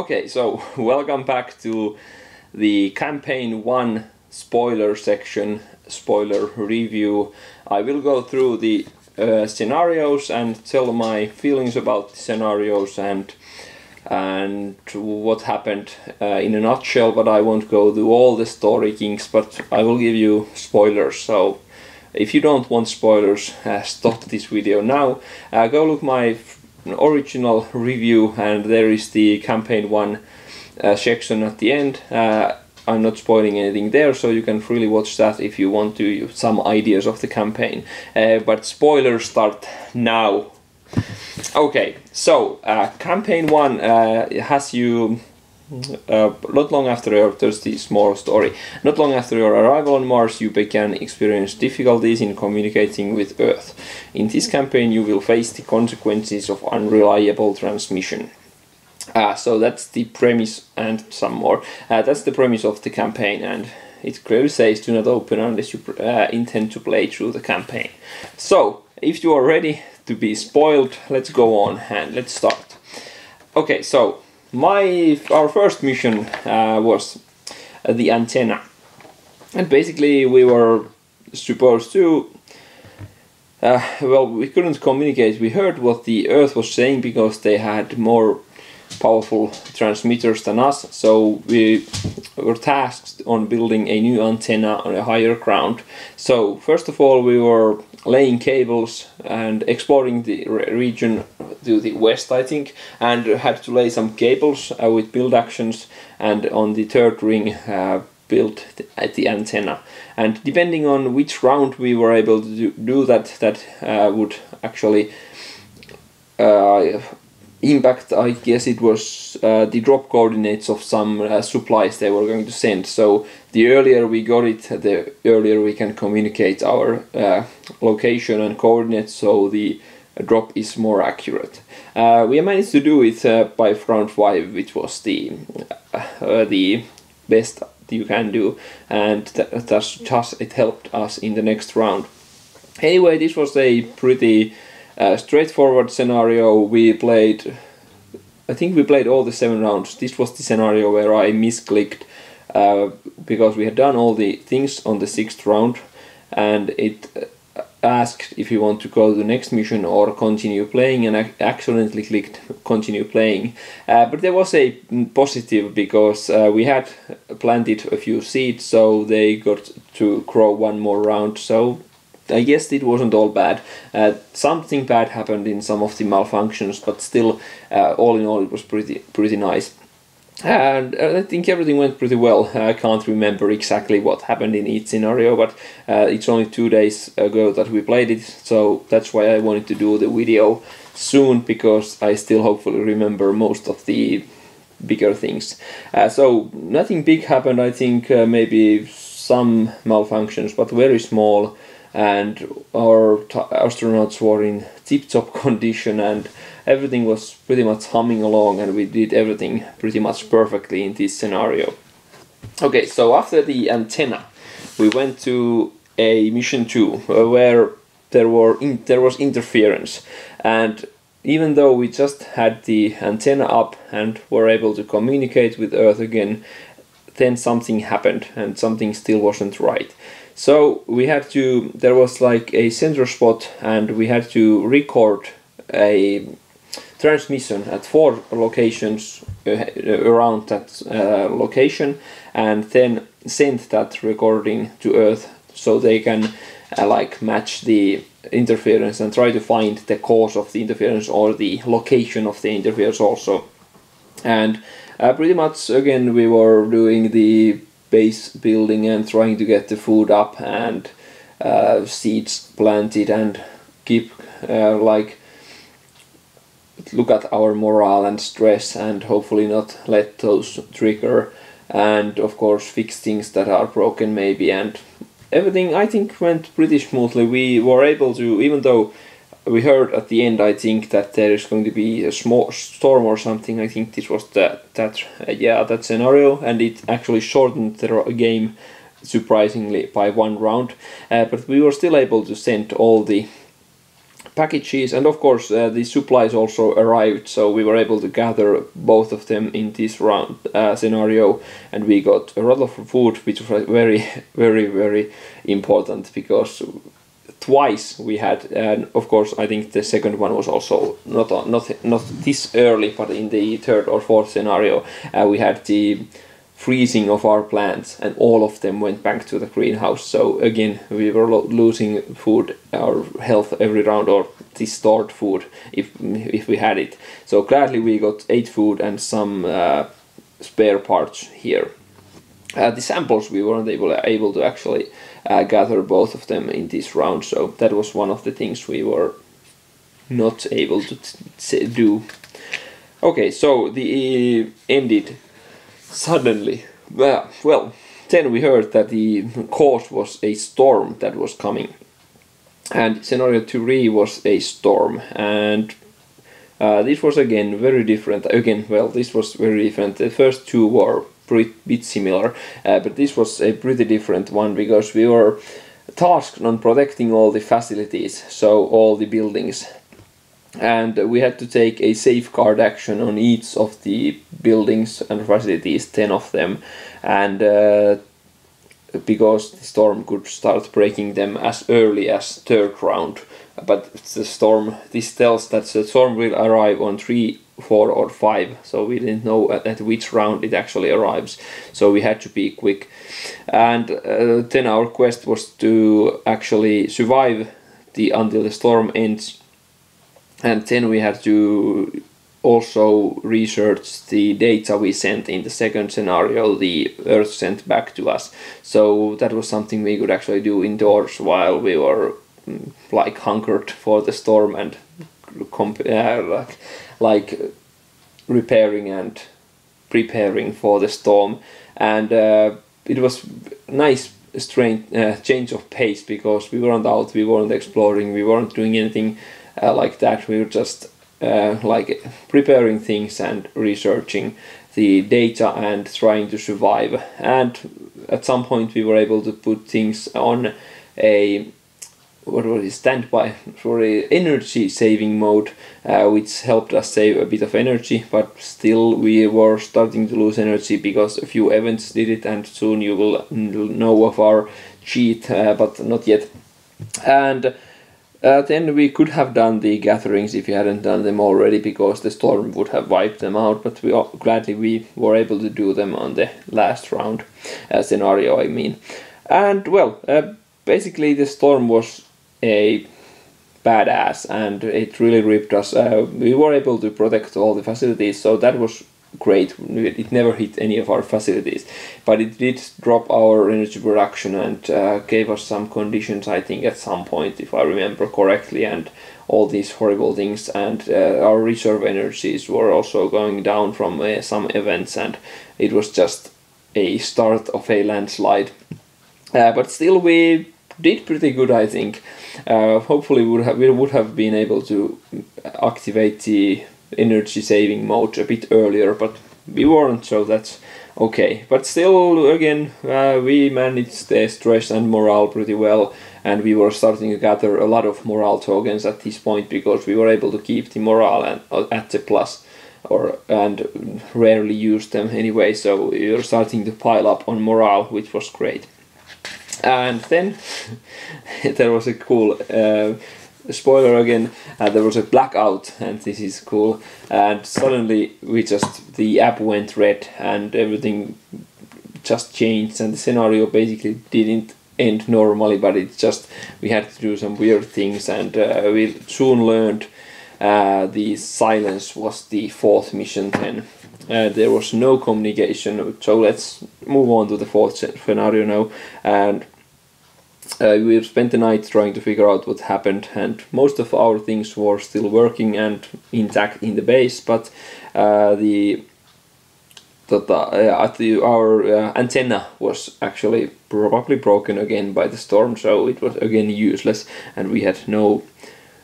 Okay, so welcome back to the campaign 1 spoiler section, spoiler review. I will go through the scenarios and tell my feelings about the scenarios and what happened in a nutshell, but I won't go through all the story kinks, but I will give you spoilers. So if you don't want spoilers, stop this video now. Go look my original review, and there is the campaign 1 section at the end. I'm not spoiling anything there, so you can freely watch that if you want to, some ideas of the campaign. But spoilers start now. Okay, so campaign 1 has you not long after there's the small story. Not long after your arrival on Mars, you began experience difficulties in communicating with Earth. In this campaign, you will face the consequences of unreliable transmission. So that's the premise and some more. That's the premise of the campaign, and it clearly says do not open unless you intend to play through the campaign. So, if you are ready to be spoiled, let's go on and let's start. Okay, so our first mission was the antenna, and basically we were supposed to well, we couldn't communicate. We heard what the Earth was saying because they had more powerful transmitters than us, so we were tasked on building a new antenna on a higher ground. So first of all, we were laying cables and exploring the region to the west, I think, and had to lay some cables with build actions, and on the third ring built at the antenna. And depending on which round we were able to do that, would actually impact, I guess it was the drop coordinates of some supplies they were going to send. So the earlier we got it, the earlier we can communicate our location and coordinates, so the drop is more accurate. We managed to do it by round 5, which was the best you can do, and thus it helped us in the next round. Anyway, this was a pretty straightforward scenario. I think we played all the 7 rounds. This was the scenario where I misclicked because we had done all the things on the 6th round, and it asked if you want to go to the next mission or continue playing, and I accidentally clicked continue playing. But there was a positive, because we had planted a few seeds, so they got to grow 1 more round. So I guess it wasn't all bad. Something bad happened in some of the malfunctions, but still, all in all, it was pretty nice. And I think everything went pretty well. I can't remember exactly what happened in each scenario, but it's only 2 days ago that we played it, so that's why I wanted to do the video soon, because I still hopefully remember most of the bigger things. So nothing big happened. I think maybe some malfunctions, but very small, and our astronauts were in tip-top condition, and everything was pretty much humming along, and we did everything pretty much perfectly in this scenario. Okay, so after the antenna, we went to a mission 2 where there was interference, and even though we just had the antenna up and were able to communicate with Earth again, then something happened and something still wasn't right. So we had to, there was like a center spot, and we had to record a transmission at 4 locations around that location, and then send that recording to Earth so they can like match the interference and try to find the cause of the interference or the location of the interference also. And pretty much again we were doing the base building and trying to get the food up and seeds planted, and keep like look at our morale and stress, and hopefully not let those trigger, and of course fix things that are broken maybe. And everything, I think, went pretty smoothly. We were able to, even though we heard at the end, I think, that there is going to be a small storm or something. I think this was that scenario, and it actually shortened the game surprisingly by 1 round. But we were still able to send all the packages, and of course the supplies also arrived, so we were able to gather both of them in this round scenario, and we got a lot of food, which was very very important, because twice we had, and of course I think the second one was also not this early, but in the third or fourth scenario we had the freezing of our plants, and all of them went back to the greenhouse. So again, we were losing food, our health every round, or the stored food if we had it. So gladly we got 8 food and some spare parts here. The samples we weren't able to actually gather both of them in this round, so that was one of the things we were not able to do. Okay, so the ended suddenly. Well, then we heard that the cause was a storm that was coming, and scenario 3 was a storm, and this was again very different. This was very different. The first two were a bit similar, but this was a pretty different one, because we were tasked on protecting all the facilities, so all the buildings, and we had to take a safeguard action on each of the buildings and facilities, 10 of them, and because the storm could start breaking them as early as third round. But this tells that the storm will arrive on 3, 4 or 5, so we didn't know at which round it actually arrives, so we had to be quick. And then our quest was to actually survive until the storm ends, and then we had to also research the data we sent in the second scenario, the Earth sent back to us. So that was something we could actually do indoors while we were like hunkered for the storm, and like repairing and preparing for the storm. And it was nice strange change of pace, because we weren't out, we weren't exploring, we weren't doing anything like that. We were just like preparing things and researching the data and trying to survive. And at some point we were able to put things on a standby for a energy saving mode, which helped us save a bit of energy, but still we were starting to lose energy because a few events did it, and soon you will know of our cheat, but not yet. And then we could have done the gatherings if we hadn't done them already, because the storm would have wiped them out, but gladly we were able to do them on the last round scenario, I mean. And well, basically the storm was a badass, and it really ripped us. We were able to protect all the facilities, so that was great. It never hit any of our facilities, but it did drop our energy production and gave us some conditions, I think, at some point, if I remember correctly, and all these horrible things. And our reserve energies were also going down from some events, and it was just a start of a landslide. But still we did pretty good, I think. Hopefully we would have been able to activate the energy saving mode a bit earlier, but we weren't, so that's okay. But still, again, we managed the stress and morale pretty well, and we were starting to gather a lot of morale tokens at this point, because we were able to keep the morale at the plus, and rarely use them anyway, so we were starting to pile up on morale, which was great. And then there was a cool spoiler again, there was a blackout, and this is cool, and suddenly the app went red and everything just changed, and the scenario basically didn't end normally, but we had to do some weird things, and we soon learned the silence was the 4th mission then. There was no communication, so let's move on to the 4th scenario now. And we spent the night trying to figure out what happened, and most of our things were still working and intact in the base, but our antenna was actually probably broken again by the storm, so it was again useless, and we had no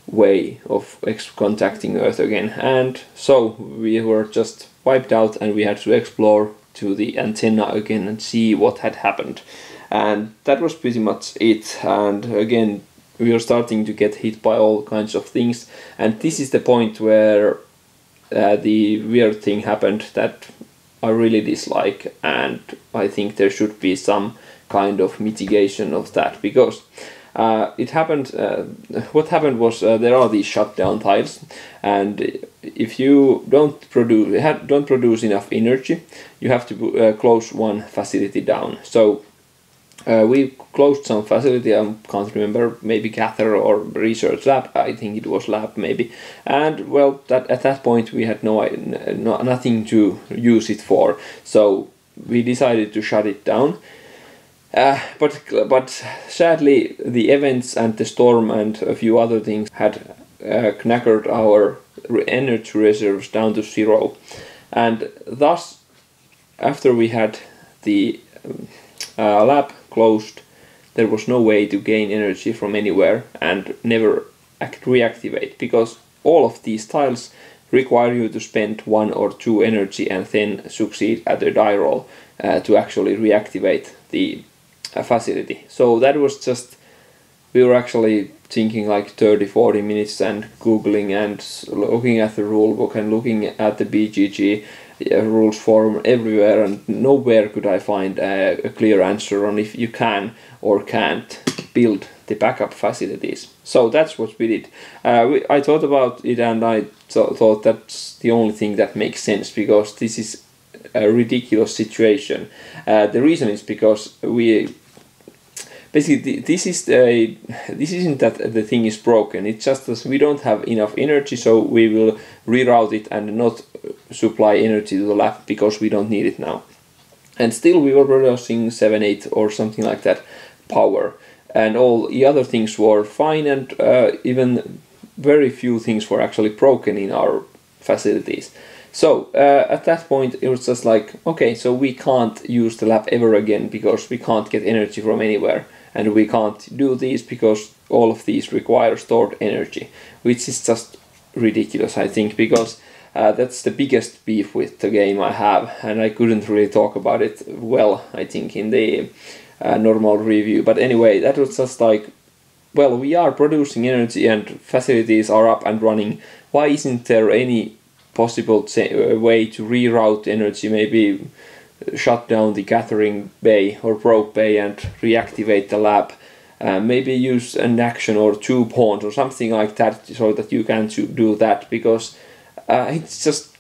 way of contacting Earth again, and so we were just wiped out, and we had to explore to the antenna again and see what had happened. And that was pretty much it. And again, we were starting to get hit by all kinds of things, and this is the point where the weird thing happened that I really dislike, and I think there should be some kind of mitigation of that, because it happened. What happened was there are these shutdown tiles, and if you don't produce enough energy, you have to close one facility down. So we closed some facility. I can't remember, maybe gather or research lab. I think it was lab maybe. And well, at that point we had nothing to use it for. So we decided to shut it down. But sadly, the events and the storm and a few other things had knackered our energy reserves down to 0, and thus, after we had the lab closed, there was no way to gain energy from anywhere and never reactivate, because all of these tiles require you to spend 1 or 2 energy and then succeed at the die roll to actually reactivate the facility. So that was just, we were actually thinking like 30-40 minutes and googling and looking at the rule book and looking at the BGG rules forum everywhere, and nowhere could I find a clear answer on if you can or can't build the backup facilities. So that's what we did. I thought about it, and I thought that's the only thing that makes sense, because this is a ridiculous situation. The reason is because basically this isn't that the thing is broken. It's just that we don't have enough energy, so we will reroute it and not supply energy to the lab because we don't need it now. And still we were producing 7-8 or something like that power, and all the other things were fine, and even very few things were actually broken in our facilities. So at that point it was just like, okay, so we can't use the lab ever again because we can't get energy from anywhere, and we can't do these because all of these require stored energy, which is just ridiculous, I think, because that's the biggest beef with the game I have, and I couldn't really talk about it well, I think, in the normal review. But anyway, that was just like, well, we are producing energy and facilities are up and running. Why isn't there any possible way to reroute energy, maybe shut down the gathering bay or probe bay and reactivate the lab, maybe use an action or 2 pawns or something like that, so that you can do that, because it's just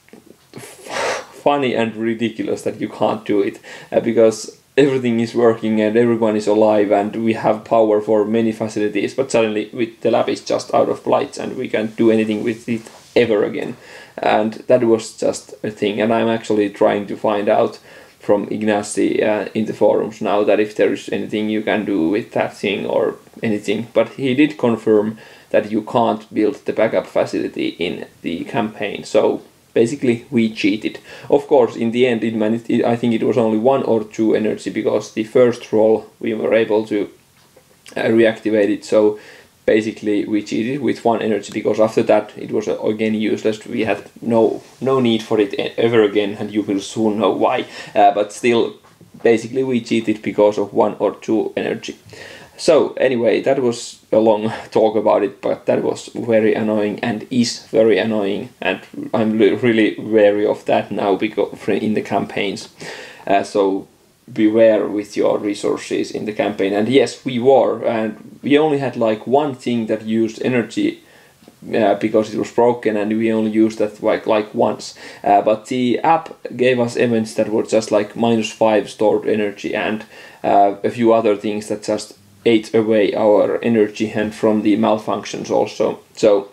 funny and ridiculous that you can't do it, because everything is working and everyone is alive and we have power for many facilities, but suddenly the lab is just out of lights and we can't do anything with it ever again. And that was just a thing, and I'm actually trying to find out from Ignacy in the forums now that if there is anything you can do with that thing or anything, but he did confirm that you can't build the backup facility in the campaign. So basically we cheated. Of course, in the end I think it was only 1 or 2 energy, because the first roll we were able to reactivate it. So basically we cheated with 1 energy, because after that it was again useless. We had no need for it ever again, and you will soon know why. But still, basically we cheated because of 1 or 2 energy. So anyway, that was a long talk about it, but that was very annoying and is very annoying, and I'm really wary of that now because in the campaigns. So beware with your resources in the campaign. And yes, we were, and we only had like 1 thing that used energy because it was broken, and we only used that like once. But the app gave us events that were just like -5 stored energy, and a few other things that just ate away our energy, and from the malfunctions also. So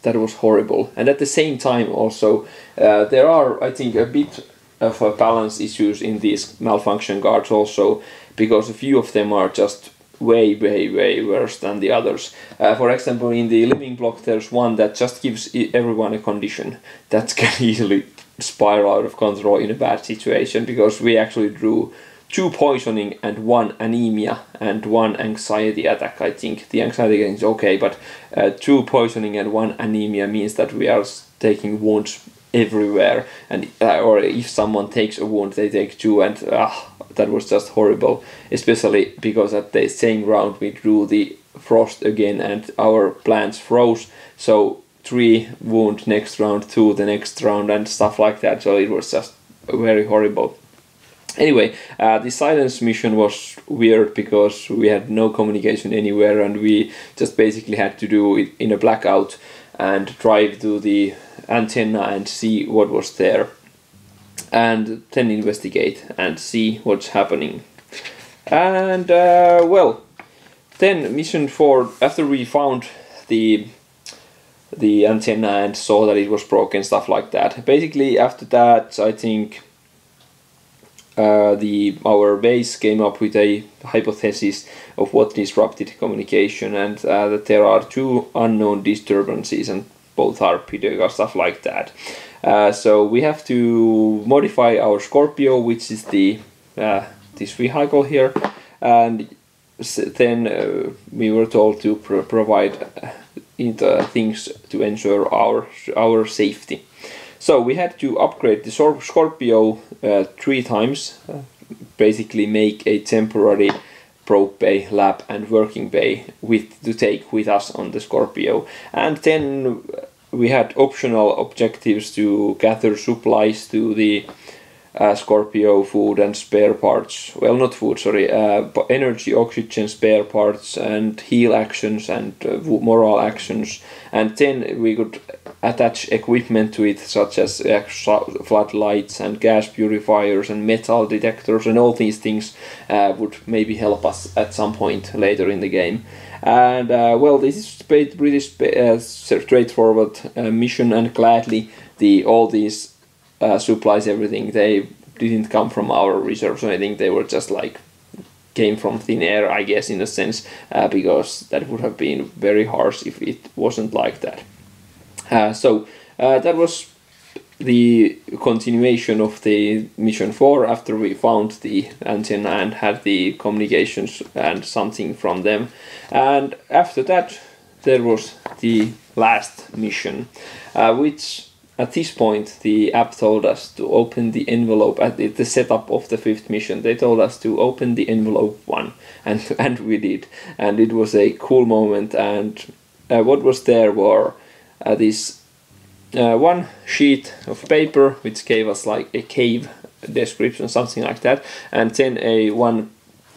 that was horrible. And at the same time also there are, I think, a bit of balance issues in these malfunction guards also, because a few of them are just way worse than the others. For example, in the living block there's one that just gives everyone a condition that can easily spiral out of control in a bad situation, because we actually drew 2 poisoning and 1 anemia and 1 anxiety attack. I think the anxiety is okay, but 2 poisoning and 1 anemia means that we are taking wounds everywhere, and or if someone takes a wound they take 2, and that was just horrible, especially because at the same round we drew the frost again, and our plants froze. So 3 wound next round, 2 the next round, and stuff like that. So it was just very horrible. Anyway, the silence mission was weird because we had no communication anywhere, and we just basically had to do it in a blackout and drive to the antenna and see what was there, and then investigate and see what's happening. And well, then mission 4, after we found the antenna and saw that it was broken, stuff like that. Basically after that, I think our base came up with a hypothesis of what disrupted communication, and that there are 2 unknown disturbances, and both are Pidega, stuff like that. So we have to modify our Scorpio, which is the this vehicle here, and then we were told to provide things to ensure our safety. So we had to upgrade the Scorpio 3 times, basically make a temporary probe bay, lab and working bay to take with us on the Scorpio. And then we had optional objectives to gather supplies to the Scorpio, food and spare parts. Well, not food, sorry, energy, oxygen, spare parts, and heal actions and moral actions. And then we could attach equipment to it, such as floodlights and gas purifiers and metal detectors, and all these things would maybe help us at some point later in the game. And well, this is pretty straightforward mission, and gladly all these supplies, everything, they didn't come from our reserves or anything. They were just like came from thin air, I guess, in a sense, because that would have been very harsh if it wasn't like that. So that was the continuation of the mission 4 after we found the antenna and had the communications and something from them. And after that there was the last mission, which at this point the app told us to open the envelope. At the setup of the 5th mission they told us to open the envelope 1, and we did, and it was a cool moment. And what was there were this one sheet of paper which gave us like a cave description, something like that, and then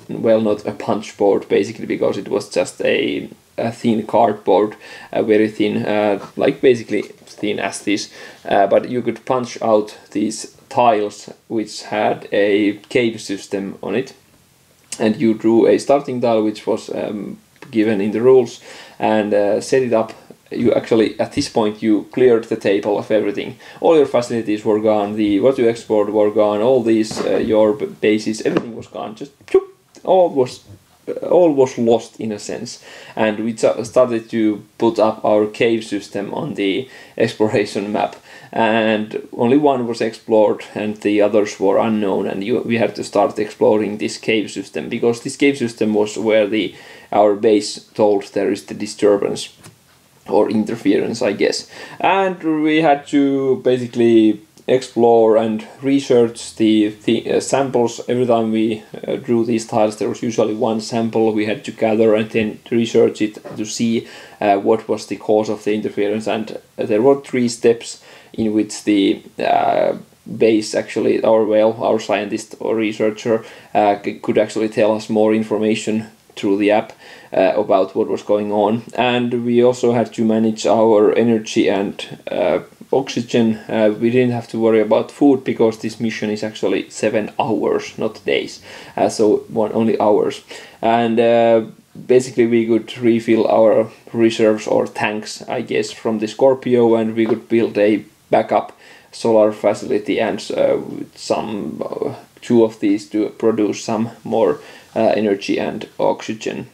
well, not a punch board basically, because it was just a thin cardboard, very thin, like basically thin as this, but you could punch out these tiles which had a cave system on it, and you drew a starting tile which was given in the rules, and set it up. You actually, at this point, you cleared the table of everything. All your facilities were gone, what you explored were gone, all these, your bases, everything was gone. Just all was lost in a sense. And we started to put up our cave system on the exploration map. And only one was explored and the others were unknown, and we had to start exploring this cave system, because this cave system was where our base told there is the disturbance or interference, I guess. And we had to basically explore and research the samples. Every time we drew these tiles there was usually one sample we had to gather and then research it to see what was the cause of the interference. And there were 3 steps in which the base actually, our scientist or researcher could actually tell us more information through the app about what was going on. And we also had to manage our energy and oxygen. We didn't have to worry about food because this mission is actually 7 hours, not days, so only hours. And basically we could refill our reserves or tanks, I guess, from the Scorpio, and we could build a backup solar facility and some 2 of these to produce some more energy and oxygen.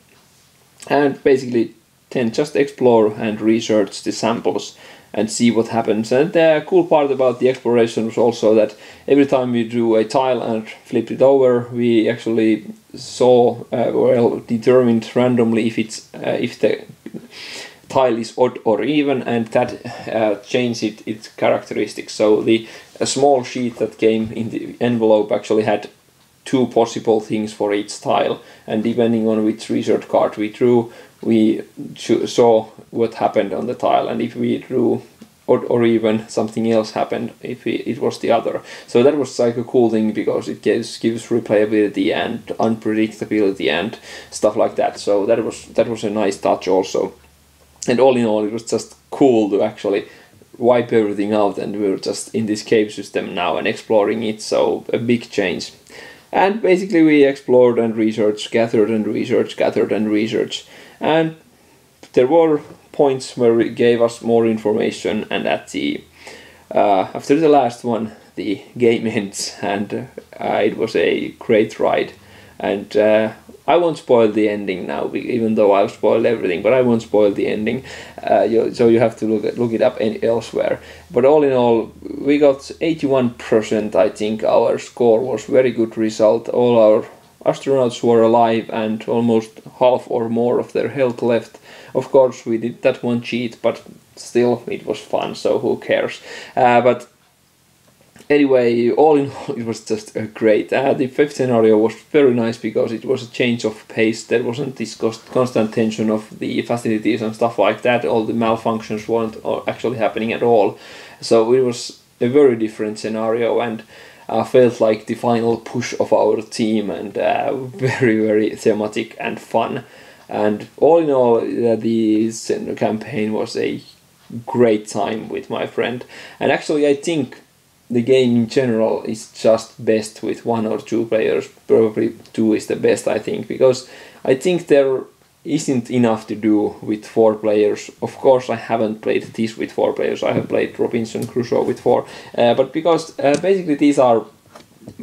And basically then just explore and research the samples and see what happens. And the cool part about the exploration was also that every time we drew a tile and flipped it over, we actually saw, determined randomly if the tile is odd or even, and that changed its characteristics. So a small sheet that came in the envelope actually had 2 possible things for each tile, and depending on which research card we drew, we saw what happened on the tile, and if we drew or even something else happened if it was the other. So that was like a cool thing, because it gives replayability and unpredictability and stuff like that. So that was a nice touch also. And all in all, it was just cool to actually wipe everything out, and we were just in this cave system now and exploring it. So a big change. And basically we explored and researched, gathered and researched, and there were points where it gave us more information, and at the after the last one the game ends, and it was a great ride. And I won't spoil the ending now, even though I've spoiled everything, but I won't spoil the ending, so you have to look it up elsewhere. But all in all, we got 81%, I think. Our score was very good result. All our astronauts were alive and almost half or more of their health left. Of course, we did that one cheat, but still, it was fun, so who cares? But anyway, all in all, it was just great. The 5th scenario was very nice because it was a change of pace. There wasn't this constant tension of the facilities and stuff like that. All the malfunctions weren't actually happening at all. So it was a very different scenario, and felt like the final push of our team, and very, very thematic and fun. And all in all, the campaign was a great time with my friend. And actually, I think the game in general is just best with 1 or 2 players. Probably 2 is the best, I think, because I think there isn't enough to do with 4 players. Of course, I haven't played this with 4 players. I have played Robinson Crusoe with 4, but because basically these are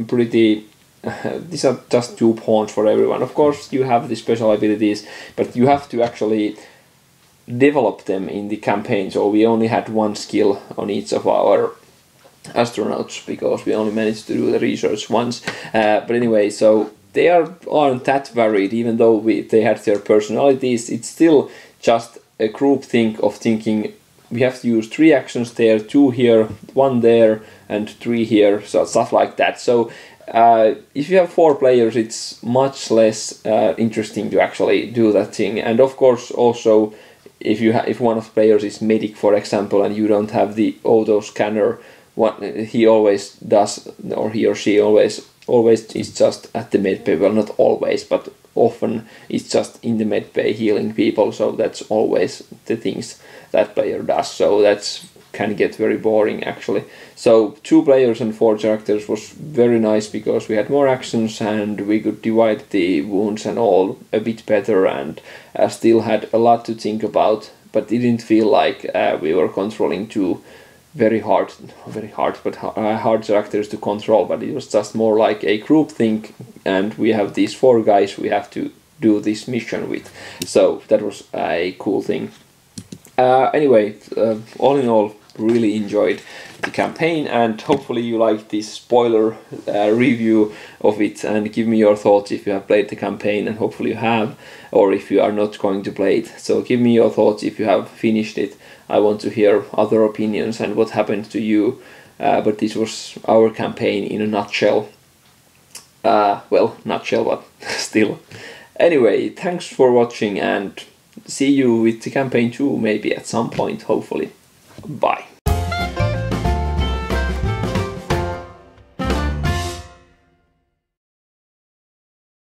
pretty. These are just 2 pawns for everyone. Of course, you have the special abilities, but you have to actually develop them in the campaign. So we only had 1 skill on each of our astronauts, because we only managed to do the research once. But anyway, so they aren't that varied, even though they had their personalities. It's still just a group think of thinking we have to use 3 actions there, 2 here, 1 there, and 3 here, so stuff like that. So if you have 4 players, it's much less interesting to actually do that thing. And of course, also, if one of the players is medic, for example, and you don't have the auto scanner, what he always does, or he or she always is just at the medbay. Well, not always, but often it's just in the medbay healing people. So that's always the things that player does. So that's can get very boring, actually. So 2 players and 4 characters was very nice, because we had more actions and we could divide the wounds and all a bit better, and still had a lot to think about, but it didn't feel like we were controlling 2 very hard characters to control, but it was just more like a group think, and we have these 4 guys we have to do this mission with. So that was a cool thing. Anyway, all in all, really enjoyed the campaign, and hopefully you like this spoiler review of it, and give me your thoughts if you have played the campaign, and hopefully you have, or if you are not going to play it. So give me your thoughts if you have finished it. I want to hear other opinions and what happened to you, but this was our campaign in a nutshell. Well, nutshell, but still. Anyway, thanks for watching, and see you with the campaign 2 maybe at some point, hopefully. Bye.